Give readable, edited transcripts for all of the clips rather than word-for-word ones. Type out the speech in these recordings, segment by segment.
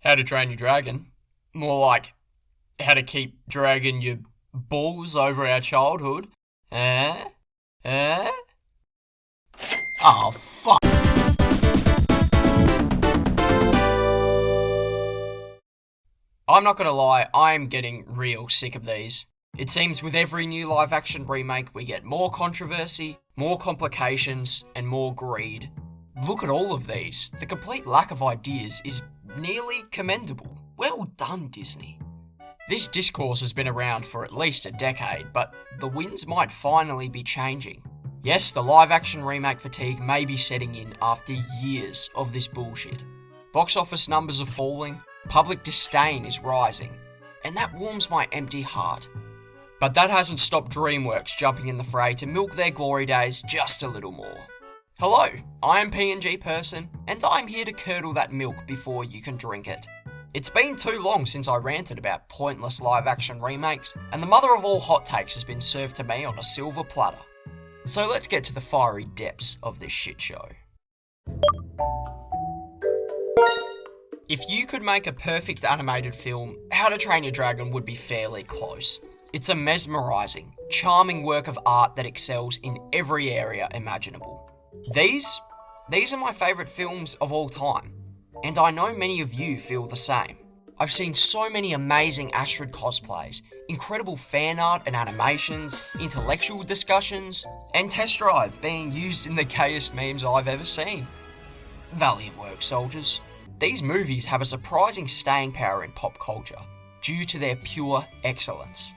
How to Train Your Dragon. More like how to keep dragging your balls over our childhood. Eh? Eh? Oh, fuck. I'm not gonna lie, I'm getting real sick of these. It seems with every new live action remake, we get more controversy, more complications, and more greed. Look at all of these. The complete lack of ideas is nearly commendable. Well done, Disney. This discourse has been around for at least a decade, but the winds might finally be changing. Yes, the live action remake fatigue may be setting in after years of this bullshit. Box office numbers are falling, public disdain is rising, and that warms my empty heart. But that hasn't stopped Dreamworks jumping in the fray to milk their glory days just a little more. Hello, I am PNG Person, and I'm here to curdle that milk before you can drink it. It's been too long since I ranted about pointless live-action remakes, and the mother of all hot takes has been served to me on a silver platter. So let's get to the fiery depths of this shit show. If you could make a perfect animated film, How to Train Your Dragon would be fairly close. It's a mesmerising, charming work of art that excels in every area imaginable. These are my favourite films of all time, and I know many of you feel the same. I've seen so many amazing Astrid cosplays, incredible fan art and animations, intellectual discussions, and test drive being used in the gayest memes I've ever seen. Valiant work, soldiers. These movies have a surprising staying power in pop culture, due to their pure excellence.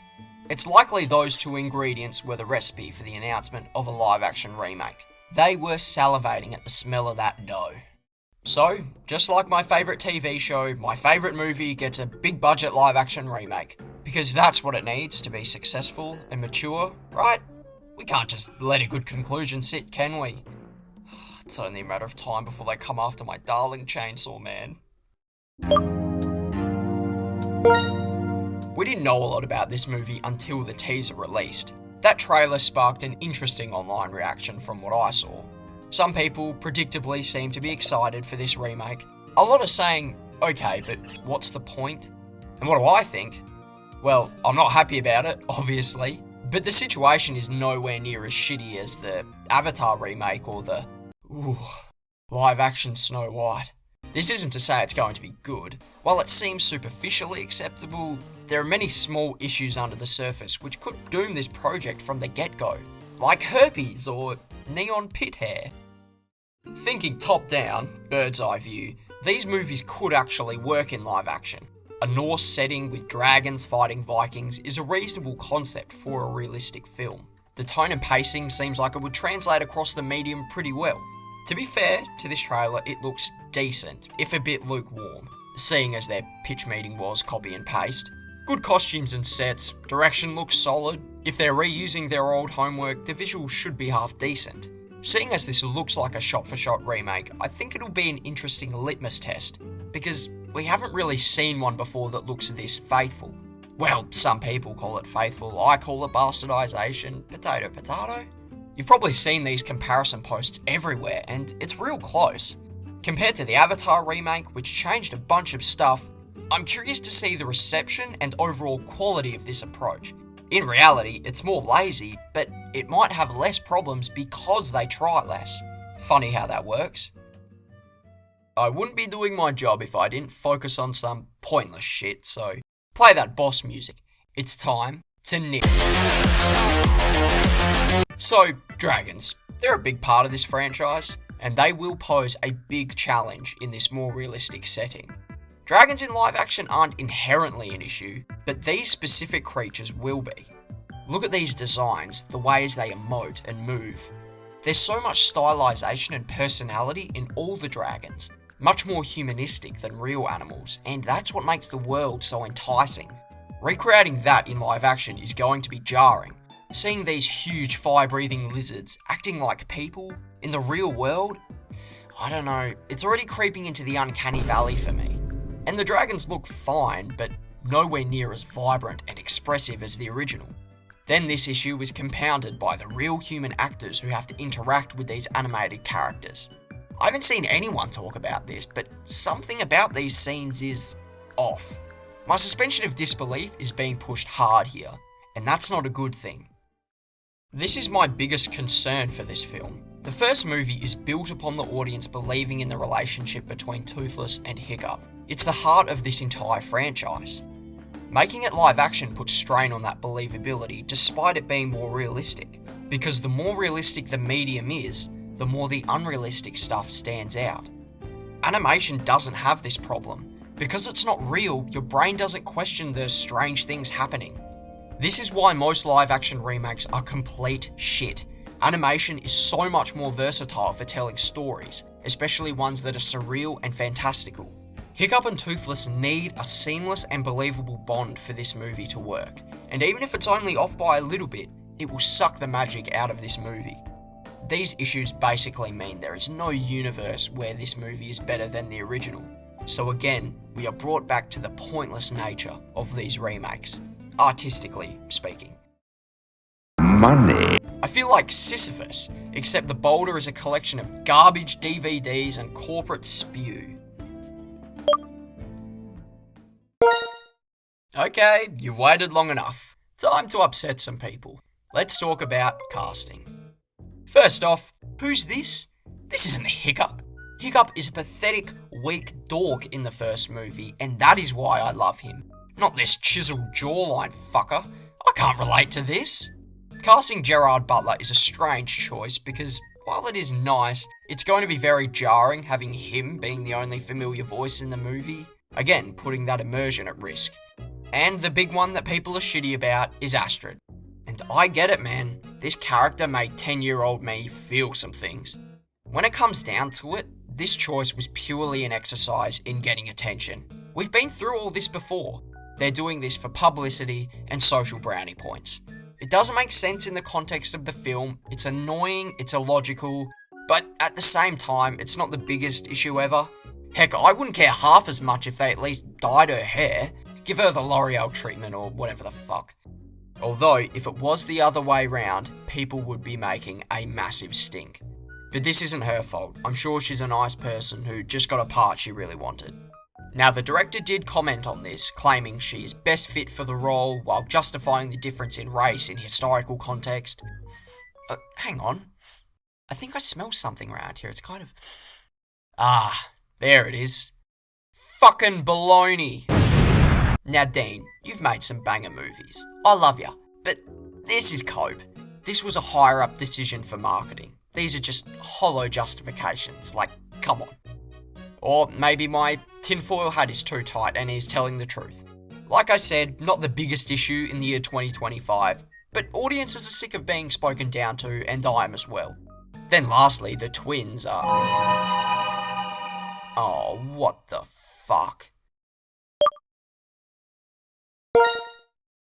It's likely those two ingredients were the recipe for the announcement of a live-action remake. They were salivating at the smell of that dough. So, just like my favourite TV show, my favourite movie gets a big budget live action remake. Because that's what it needs to be successful and mature, right? We can't just let a good conclusion sit, can we? It's only a matter of time before they come after my darling Chainsaw Man. We didn't know a lot about this movie until the teaser released. That trailer sparked an interesting online reaction from what I saw. Some people predictably seem to be excited for this remake. A lot are saying, okay, but what's the point? And what do I think? Well, I'm not happy about it, obviously, but the situation is nowhere near as shitty as the Avatar remake or the, live-action Snow White. This isn't to say it's going to be good. While it seems superficially acceptable, there are many small issues under the surface which could doom this project from the get-go, like herpes or neon pit hair. Thinking top-down, bird's-eye view, these movies could actually work in live action. A Norse setting with dragons fighting Vikings is a reasonable concept for a realistic film. The tone and pacing seems like it would translate across the medium pretty well. To be fair to this trailer, it looks decent, if a bit lukewarm, seeing as their pitch meeting was copy and paste. Good costumes and sets, direction looks solid. If they're reusing their old homework, the visuals should be half decent. Seeing as this looks like a shot-for-shot remake, I think it'll be an interesting litmus test, because we haven't really seen one before that looks this faithful. Well, some people call it faithful, I call it bastardization, potato potato. You've probably seen these comparison posts everywhere, and it's real close. Compared to the Avatar remake, which changed a bunch of stuff, I'm curious to see the reception and overall quality of this approach. In reality, it's more lazy, but it might have less problems because they try less. Funny how that works. I wouldn't be doing my job if I didn't focus on some pointless shit, so play that boss music. It's time to nip. So, dragons. They're a big part of this franchise, and they will pose a big challenge in this more realistic setting. Dragons in live action aren't inherently an issue, but these specific creatures will be. Look at these designs, the ways they emote and move. There's so much stylization and personality in all the dragons, much more humanistic than real animals, and that's what makes the world so enticing. Recreating that in live action is going to be jarring. Seeing these huge fire-breathing lizards acting like people in the real world, I don't know, it's already creeping into the uncanny valley for me. And the dragons look fine, but nowhere near as vibrant and expressive as the original. Then this issue is compounded by the real human actors who have to interact with these animated characters. I haven't seen anyone talk about this, but something about these scenes is off. My suspension of disbelief is being pushed hard here, and that's not a good thing. This is my biggest concern for this film. The first movie is built upon the audience believing in the relationship between Toothless and Hiccup. It's the heart of this entire franchise. Making it live action puts strain on that believability despite it being more realistic, because the more realistic the medium is, the more the unrealistic stuff stands out. Animation doesn't have this problem. Because it's not real, your brain doesn't question the strange things happening. This is why most live action remakes are complete shit. Animation is so much more versatile for telling stories, especially ones that are surreal and fantastical. Hiccup and Toothless need a seamless and believable bond for this movie to work, and even if it's only off by a little bit, it will suck the magic out of this movie. These issues basically mean there is no universe where this movie is better than the original. So again, we are brought back to the pointless nature of these remakes, artistically speaking. Money. I feel like Sisyphus, except the boulder is a collection of garbage DVDs and corporate spew. Okay, you've waited long enough. Time to upset some people. Let's talk about casting. First off, who's this? This isn't Hiccup. Hiccup is a pathetic, weak dork in the first movie, and that is why I love him. Not this chiseled jawline fucker. I can't relate to this. Casting Gerard Butler is a strange choice because, while it is nice, it's going to be very jarring having him being the only familiar voice in the movie. Again, putting that immersion at risk. And the big one that people are shitty about is Astrid. And I get it, man. This character made 10-year-old me feel some things. When it comes down to it, this choice was purely an exercise in getting attention. We've been through all this before. They're doing this for publicity and social brownie points. It doesn't make sense in the context of the film, it's annoying, it's illogical, but at the same time, it's not the biggest issue ever. Heck, I wouldn't care half as much if they at least dyed her hair. Give her the L'Oreal treatment or whatever the fuck. Although, if it was the other way round, people would be making a massive stink. But this isn't her fault. I'm sure she's a nice person who just got a part she really wanted. Now, the director did comment on this, claiming she is best fit for the role while justifying the difference in race in historical context. Hang on. I think I smell something around here. It's kind of... there it is. Fucking baloney. Now, Dean, you've made some banger movies. I love ya. But this is cope. This was a higher-up decision for marketing. These are just hollow justifications. Like, come on. Or maybe my tinfoil hat is too tight and he's telling the truth. Like I said, not the biggest issue in the year 2025, but audiences are sick of being spoken down to, and I am as well. Then lastly, the twins are... Oh, what the fuck?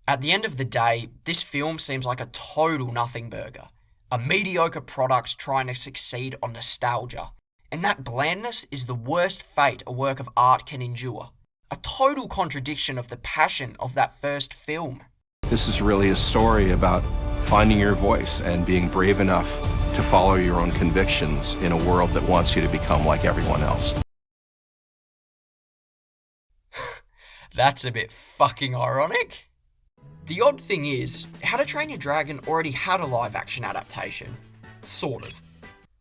At the end of the day, this film seems like a total nothing burger. A mediocre product trying to succeed on nostalgia. And that blandness is the worst fate a work of art can endure. A total contradiction of the passion of that first film. This is really a story about finding your voice and being brave enough to follow your own convictions in a world that wants you to become like everyone else. That's a bit fucking ironic. The odd thing is, How to Train Your Dragon already had a live-action adaptation. Sort of.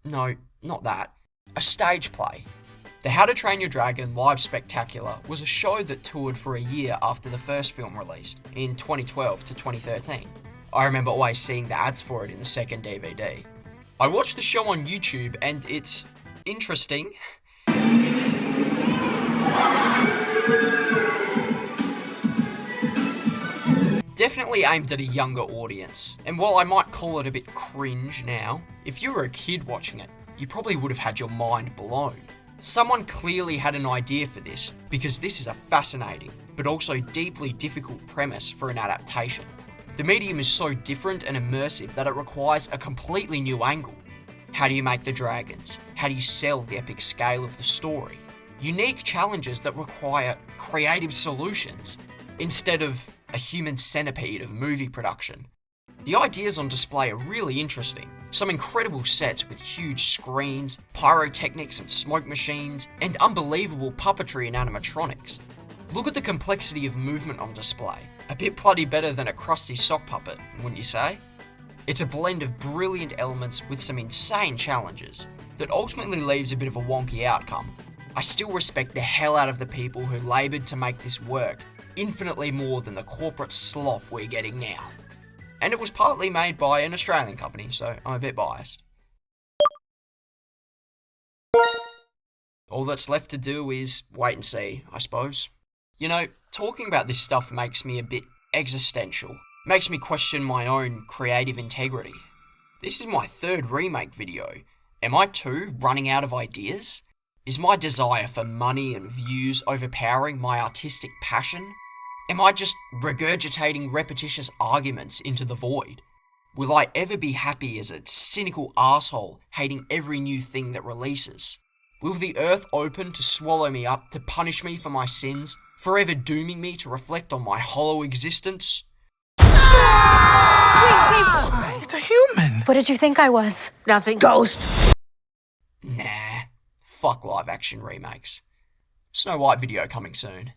No, not that. A stage play. The How to Train Your Dragon Live Spectacular was a show that toured for a year after the first film released, in 2012 to 2013. I remember always seeing the ads for it in the second DVD. I watched the show on YouTube and it's interesting. Definitely aimed at a younger audience, and while I might call it a bit cringe now, if you were a kid watching it, you probably would have had your mind blown. Someone clearly had an idea for this, because this is a fascinating, but also deeply difficult premise for an adaptation. The medium is so different and immersive that it requires a completely new angle. How do you make the dragons? How do you sell the epic scale of the story? Unique challenges that require creative solutions, instead of a human centipede of movie production. The ideas on display are really interesting, Some incredible sets with huge screens, pyrotechnics and smoke machines, and unbelievable puppetry and animatronics. Look at the complexity of movement on display. A bit bloody better than a crusty sock puppet, wouldn't you say? It's a blend of brilliant elements with some insane challenges that ultimately leaves a bit of a wonky outcome. I still respect the hell out of the people who laboured to make this work, infinitely more than the corporate slop we're getting now. And it was partly made by an Australian company, so I'm a bit biased. All that's left to do is wait and see, I suppose. You know, talking about this stuff makes me a bit existential. Makes me question my own creative integrity. This is my third remake video. Am I too running out of ideas? Is my desire for money and views overpowering my artistic passion? Am I just regurgitating repetitious arguments into the void? Will I ever be happy as a cynical asshole hating every new thing that releases? Will the earth open to swallow me up to punish me for my sins, forever dooming me to reflect on my hollow existence? Wait. It's a human. What did you think I was? Nothing. Ghost. Nah. Fuck live action remakes. Snow White video coming soon.